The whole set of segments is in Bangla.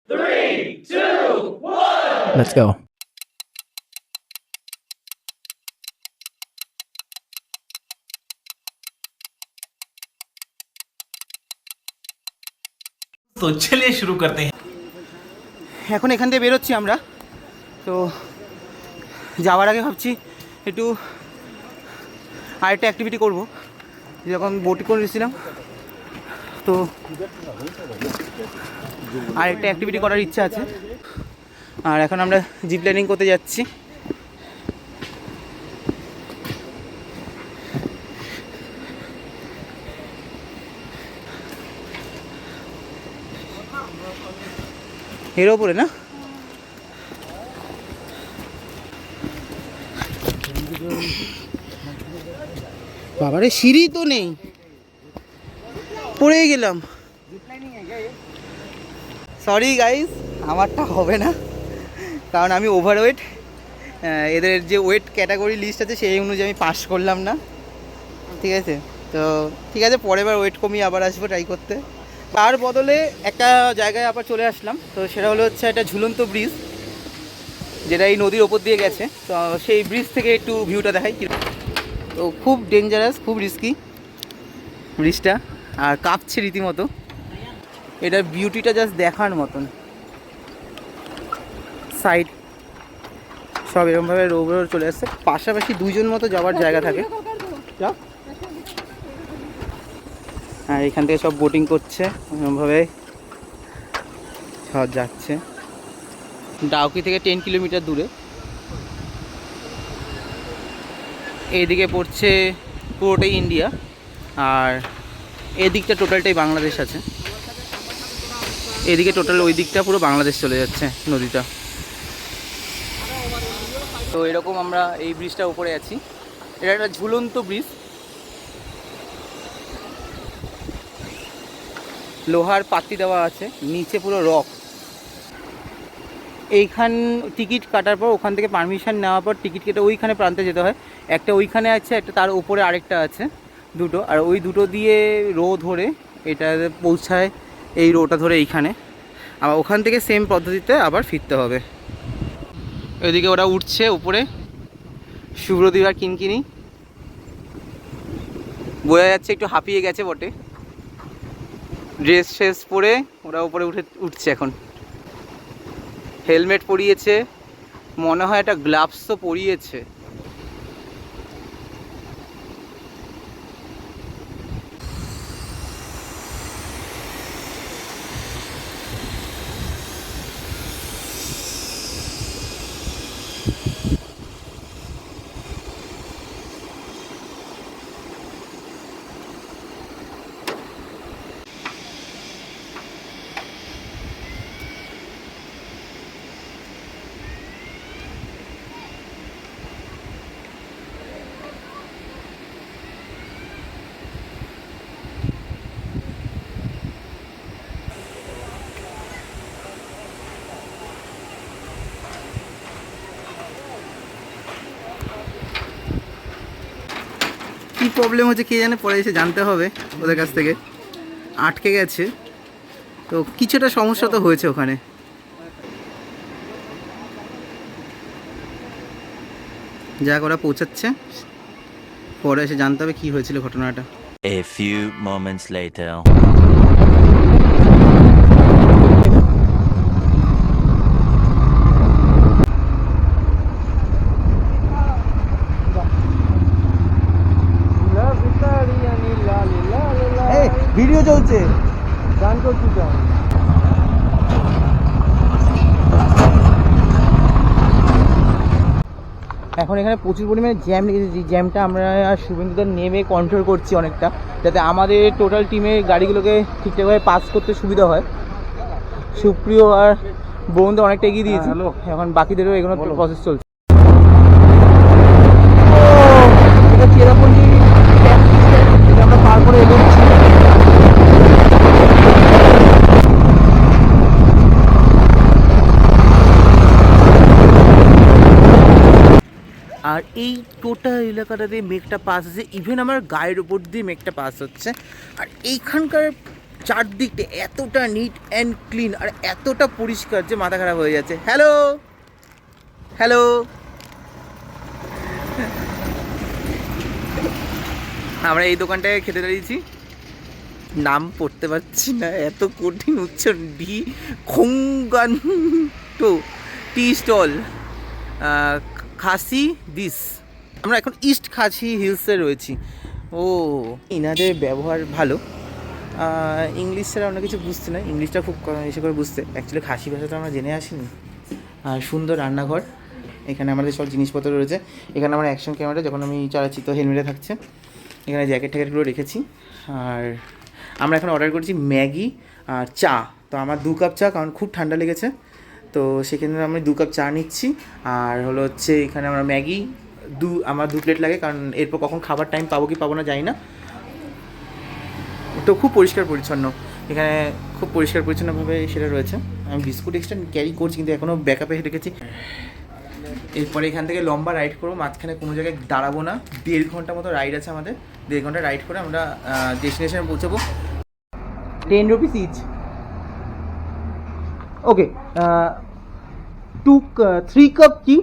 3, 2, 1. Let's go. तो चलिए शुरू करते हैं। এখন এখান থেকে বেরোচ্ছি আমরা। তো যাওয়ার আগে ভাবছি একটু আরেকটা অ্যাক্টিভিটি করবো, যখন বোট করে এসেছিলাম। তো আরেকটা অ্যাক্টিভিটি করার ইচ্ছা আছে। আর এখন আমরা জিপ লাইনিং করতে যাচ্ছি। এর ওপরে না, বাবারে সিঁড়ি তো নেই, পড়ে গেলাম। সরি গাইস, আমারটা হবে না, কারণ আমি ওভারওয়েট। এদের যে ওয়েট ক্যাটাগরি লিস্ট আছে সেই অনুযায়ী আমি পাস করলাম না, ঠিক আছে। তো ঠিক আছে, পরের বার ওয়েট কমিয়ে আবার আসবো ট্রাই করতে। তার বদলে একটা জায়গায় আবার চলে আসলাম। তো সেটা হচ্ছে একটা ঝুলন্ত ব্রিজ, যেটা এই নদীর ওপর দিয়ে গেছে। তো সেই ব্রিজ থেকে একটু ভিউটা দেখাই। তো খুব ডেঞ্জারাস, খুব রিস্কি ব্রিজটা, আর কাঁপছে রীতিমতো। এটার বিউটিটা জাস্ট দেখার মতন। সাইড সব এরকমভাবে রোবর চলে আসছে, পাশাপাশি দুইজন মতো যাওয়ার জায়গা থাকে। আর এখান থেকে সব বোটিং করছে, এরকমভাবে সব যাচ্ছে। ডাউকি থেকে 10 কিলোমিটার দূরে। এইদিকে পড়ছে পুরোটাই ইন্ডিয়া, আর এদিকটা টোটালটাই বাংলাদেশ আছে। এদিকে টোটাল ওই দিকটা পুরো বাংলাদেশ চলে যাচ্ছে নদীটা। তো এরকম আমরা এই ব্রিজটার উপরে আছি। এটা একটা ঝুলন্ত ব্রিজ, লোহার পাতি দেওয়া আছে, নিচে পুরো রক। এইখান টিকিট কাটার পর ওখান থেকে পারমিশন নেওয়ার পর টিকিট কেটে ওইখানে প্রান্তে যেতে হয়। একটা ওইখানে আছে, একটা তার উপরে আরেকটা আছে, দুটো। আর ওই দুটো দিয়ে রো ধরে এটা পৌঁছায়, এই রোটা ধরে এইখানে। আবার ওখান থেকে সেম পদ্ধতিতে আবার ফিরতে হবে। ওইদিকে ওরা উঠছে উপরে, সুব্রদীপ আর কিনকিনি। বোঝা যাচ্ছে একটু হাঁপিয়ে গেছে বটে। ড্রেস ফ্রেস পরে ওরা উপরে উঠছে এখন। হেলমেট পরিয়েছে, মনে হয় একটা গ্লাভসও পরিয়েছে। কী প্রবলেম হচ্ছে কে জানে, পরে এসে জানতে হবে ওদের কাছ থেকে। আটকে গেছে তো, কিছুটা সমস্যা তো হয়েছে ওখানে। যা ওরা পৌঁছাচ্ছে, পরে এসে জানতে হবে কী হয়েছিল ঘটনাটা। A few moments later. Video চলছে, গান করছি তো। এখন এখানে প্রচুর পরিমাণে জ্যাম লেগেছে। যে জ্যামটা আমরা শুভেন্দুদার নেমে কন্ট্রোল করছি অনেকটা, যাতে আমাদের টোটাল টিমের গাড়িগুলোকে ঠিকঠাকভাবে পাস করতে সুবিধা হয়। সুপ্রিয় আর বরুণদা অনেকটা এগিয়ে দিয়েছি, এখন বাকিদেরও এগুলো প্রসেস চলছে। এটা চেরাপুঞ্জি আমরা পার করে এগোচ্ছি। আর এই টোটাল এলাকাটা দিয়ে মেঘটা পাস হচ্ছে, ইভেন আমার গায়ের উপর দিয়ে মেঘটা পাস হচ্ছে। আর এইখানকার চারদিকটা এতটা নিট অ্যান্ড ক্লিন আর এতটা পরিষ্কার যে মাথা খারাপ হয়ে যাচ্ছে। হ্যালো হ্যালো, আমরা এই দোকানটায় খেতে দাঁড়িয়েছি, নাম পড়তে পারছি না, এত কঠিন উচ্চারণ। ডি খোঙ্গান তো টি স্টল খাসি দিস। আমরা এখন ইস্ট খাসি হিলসে রয়েছি। ও, ইনাদের ব্যবহার ভালো, ইংলিশ ছাড়া অন্য কিছু বুঝতে না, ইংলিশটা খুব এসে করে বুঝতে। অ্যাকচুয়ালি খাসি ভাষাটা আমরা জেনে আসিনি। আর সুন্দর রান্নাঘর, এখানে আমাদের সব জিনিসপত্র রয়েছে। এখানে আমার অ্যাকশন ক্যামেরা, যখন আমি চালাচ্ছি তো হেলমেটে থাকছে। এখানে জ্যাকেট ট্যাকেটগুলো রেখেছি। আর আমরা এখন অর্ডার করেছি ম্যাগি আর চা। তো আমার 2 কাপ চা, কারণ খুব ঠান্ডা লেগেছে, তো সেখানে আমি 2 কাপ চা নিচ্ছি। আর হলো হচ্ছে এখানে আমরা ম্যাগি আমার 2 প্লেট লাগে, কারণ এরপর কখন খাবার টাইম পাবো কি পাবো না জানি না। তো খুব পরিষ্কার পরিচ্ছন্ন এখানে, খুব পরিষ্কার পরিচ্ছন্নভাবে সেটা রয়েছে। আমি বিস্কুট এক্সট্রা ক্যারি করছি, কিন্তু এখনও ব্যাকআপে রেখেছি। এরপরে এখান থেকে লম্বা রাইড করবো, মাঝখানে কোনো জায়গায় দাঁড়াবো না। 1.5 ঘন্টা মতো রাইড আছে আমাদের। 1.5 ঘন্টা রাইড করে আমরা ডেস্টিনেশনে পৌঁছাবো। 10 rupees each. Okay, 3 cup tea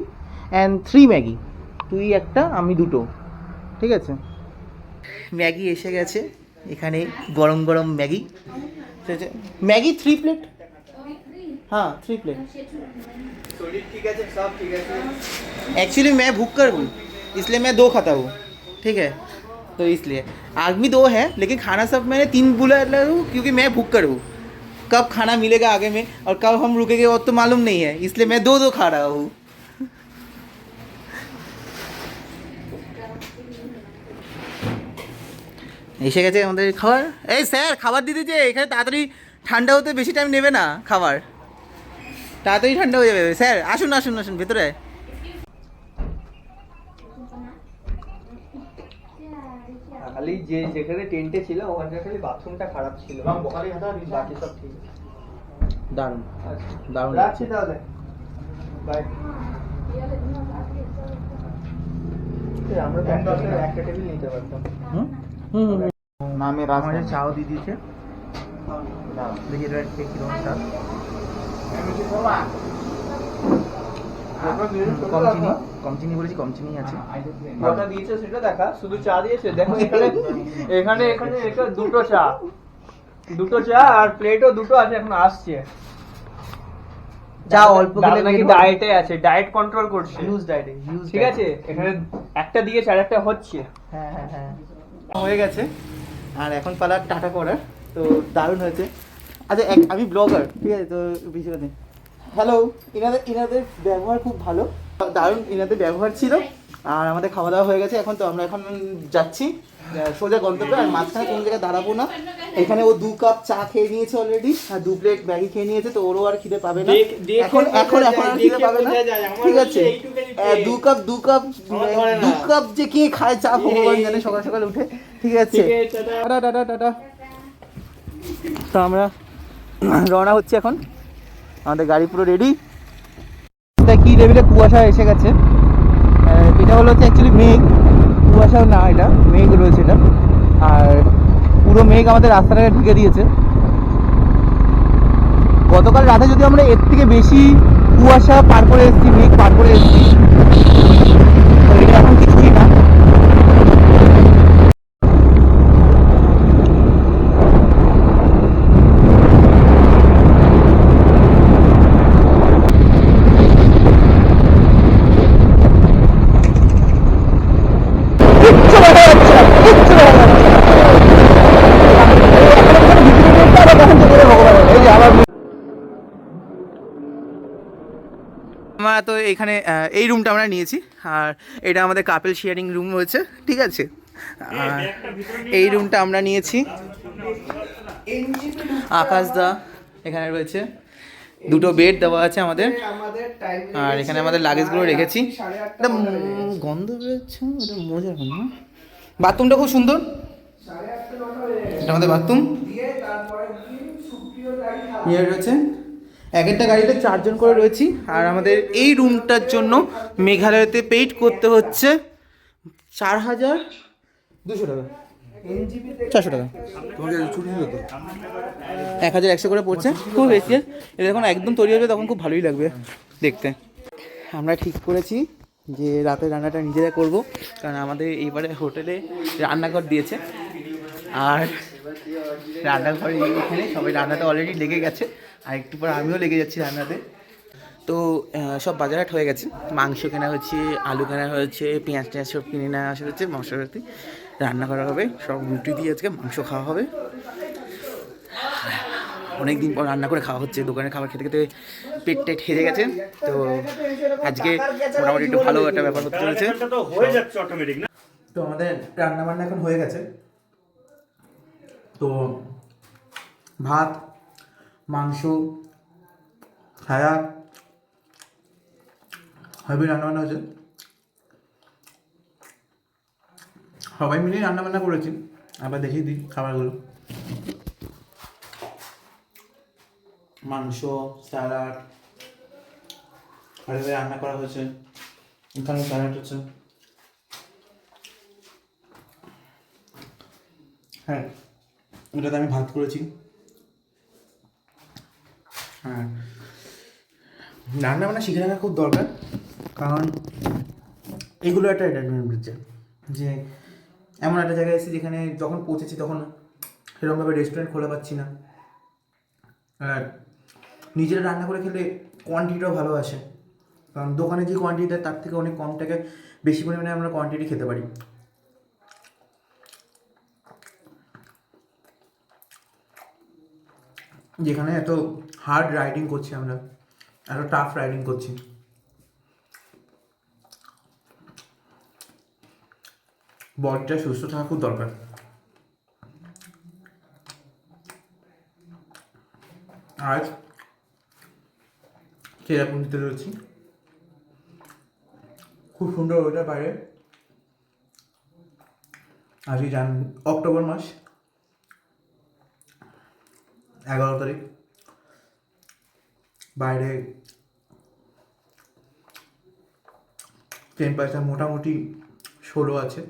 and 3 Maggi. তুই একটা, আমি 2টো, ঠিক আছে? ম্যাগি এসে গেছে, এখানে গরম গরম ম্যাগি। Maggi 3 plate. हाँ 3 प्लेट। ठीक है सब ठीक है। एक्चुअली मैं भूख कर हूँ, इसलिए मैं 2 खाता हूँ, ठीक है? तो इसलिए आदमी 2 है, लेकिन खाना सब मैंने 3 बुला हूँ, क्योंकि मैं भूख कर हूँ। कब खाना मिलेगा आगे में और कब हम रुकेंगे वो तो मालूम नहीं है, इसलिए मैं 2 खा रहा हूँ। এসে গেছে আমাদের খাবার। এই স্যার, খাবার দিতে যে এখানে তাড়াতাড়ি ঠান্ডা হতে বেশি টাইম নেবে না, খাবার তাড়াতাড়ি ঠান্ডা হয়ে যাবে। স্যার আসুন আসুন আসুন ভেতরে। খালি যে যেখানে টেন্টে ছিল ওখানে খালি বাথরুমটা খারাপ ছিল, বাকি সব ঠিক। দারুণ দারুণ রাখছি তাহলে, বাই। আমরা একটা টেবিল নিতে পারতাম। নামে আমাদের চাও দিয়ে দিয়েছে। দেখি এটা কিরকম চা। কম চিনি বলেছি, কম চিনি আছে। কটা দিয়েছে সেটা দেখা, শুধু চা দিয়েছে দেখো। এখানে এখানে এখানে এটা 2টো চা, 2টো চা আর প্লেটও 2টো আছে, এখন আসছে। চা অল্প খেলে নাকি ডায়েটে আছে, ডায়েট কন্ট্রোল করছে, হিউজ ডায়েটে, ঠিক আছে? এখানে একটা দিয়েছে আর একটা হচ্ছে। হ্যাঁ হ্যাঁ হ্যাঁ, হয়ে গেছে। আর এখন পালা টাটা করার। তো দারুণ হয়েছে। আচ্ছা আমি ব্লগার, ঠিক আছে? তো বেশি কথা। হ্যালো, ইনাদের ব্যবহার খুব ভালো, দারুণ ইনাদের ব্যবহার ছিল। আর আমাদের খাওয়া দাওয়া হয়ে গেছে এখন। তো আমরা এখন যাচ্ছি সোজা গন্তব্যে। আর মাঝখানে কোনো জায়গায় দাঁড়াবো না। এখানে ও 2 কাপ চা খেয়ে নিয়েছে অলরেডি, আর 2 প্লেট ম্যাগি খেয়ে নিয়েছে, তো ওরও আর খিদে পাবে না এখন। এখন আর খিদে পাবে না, ঠিক আছে? 2 কাপ যে কে খায় চা ভগবান জানে, সকাল সকাল উঠে, ঠিক আছে? Tata tata tata. তো আমরা রওনা হচ্ছে এখন, আমাদের গাড়ি পুরো রেডি। এটা কি লেভেলে কুয়াশা এসে গেছে। এটা হলো হচ্ছে অ্যাকচুয়ালি মেঘ, কুয়াশাও না, এটা মেঘ রয়েছে এটা। আর পুরো মেঘ আমাদের রাস্তাটাকে ঢেকে দিয়েছে। গতকাল রাতে যদি আমরা এর থেকে বেশি কুয়াশা পার করে এসেছি, মেঘ পার করে এসেছি, তো এটা এখন কিছুই না। আমরা তো এখানে এই রুমটা আমরা নিয়েছি, আর এটা আমাদের কাপল শেয়ারিং রুম রয়েছে, ঠিক আছে? আর এই রুমটা আমরা নিয়েছি। আকাশ দা এখানে রয়েছে, 2টো বেড দেওয়া আছে আমাদের। আর এখানে আমাদের লাগেজগুলো রেখেছি। এটা গন্ধ বেরোচ্ছে, এটা মজার গন্ধ। বাথরুমটা খুব সুন্দর, এটা আমাদের বাথরুম। ইয়ে রয়েছে, এক একটা গাড়িতে 4 জন করে রয়েছি। আর আমাদের এই রুমটার জন্য মেঘালয়তে পেইড করতে হচ্ছে 4,200 টাকা। 600 টাকা, 1100 করে পড়ছে, খুব বেশি। এটা যখন একদম তৈরি হবে তখন খুব ভালোই লাগবে দেখতে। আমরা ঠিক করেছি যে রাতের রান্নাটা নিজেরা করব, কারণ আমাদের এইবারে হোটেলে রান্নাঘর দিয়েছে, আর রান্নাঘর এখানে সবাই রান্নাটা অলরেডি লেগে গেছে, আর একটু পর আমিও লেগে যাচ্ছি রান্নাতে। তো সব বাজারহাট হয়ে গেছে, মাংস কেনা হয়েছে, আলু কেনা হয়েছে, পেঁয়াজ টেঁয়াজ সব কিনে নেওয়া আসা হচ্ছে, মশলাপাতি রান্না করা হবে, সব রুটি দিয়ে আজকে মাংস খাওয়া হবে। অনেক দিন পর রান্না করে খাওয়া হচ্ছে, দোকানের খাবার খেতে খেতে পেট টেট হেরে গেছে, তো আজকে মোটামুটি একটু ভালো একটা ব্যাপার হতে চলেছে। তো আমাদের রান্না বান্না এখন হয়ে গেছে, তো ভাত, মাংস, ছায়া হেভি রান্নাবান্না হয়েছে, সবাই মিলেই রান্নাবান্না করেছি। আবার দেখিয়ে দিই খাবারগুলো। মাংস, স্যালাড, আর রান্না করা হয়েছে, এখানে স্যালাড হচ্ছে। হ্যাঁ, এটাতে আমি ভাত করেছি। হ্যাঁ, রান্না বান্না শিখে রাখা খুব দরকার, কারণ এগুলো একটা এন্টারটেনমেন্ট হচ্ছে যে এমন একটা জায়গায় এসেছি যেখানে যখন পৌঁছেছি তখন সেরকমভাবে রেস্টুরেন্ট খোলা পাচ্ছি না, আর নিজেরা রান্না করে খেলে কোয়ান্টিটিটাও ভালো আসে, কারণ দোকানে যে কোয়ান্টিটি দেয় তার থেকে অনেক কম টাকায় বেশি পরিমাণে আমরা কোয়ান্টিটি খেতে পারি। যেখানে এত হার্ড রাইডিং করছি আমরা, এত টাফ রাইডিং করছি, বডিটা সুস্থ থাকা খুব দরকার। আজ চেরাপুঞ্জিতে রয়েছি, খুব সুন্দর ওয়েদার বাইরে। আজকে অক্টোবর মাস, 11 তারিখ। বাইরে টেম্পারেচার মোটামুটি 16 আছে।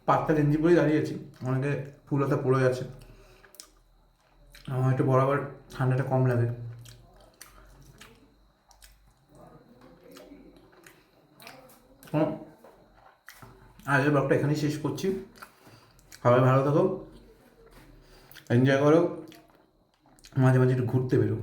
পাতলা গেঞ্জি পরেই দাঁড়িয়েছি, অনেকে ফুলতা পড়ে আছে, আমার একটু বরাবর ঠান্ডাটা কম লাগে। আজকের ব্লগটা এখানেই শেষ করছি। সবাই ভালো থাকো, এনজয় করো, মাঝে মাঝে একটু ঘুরতে বেরো।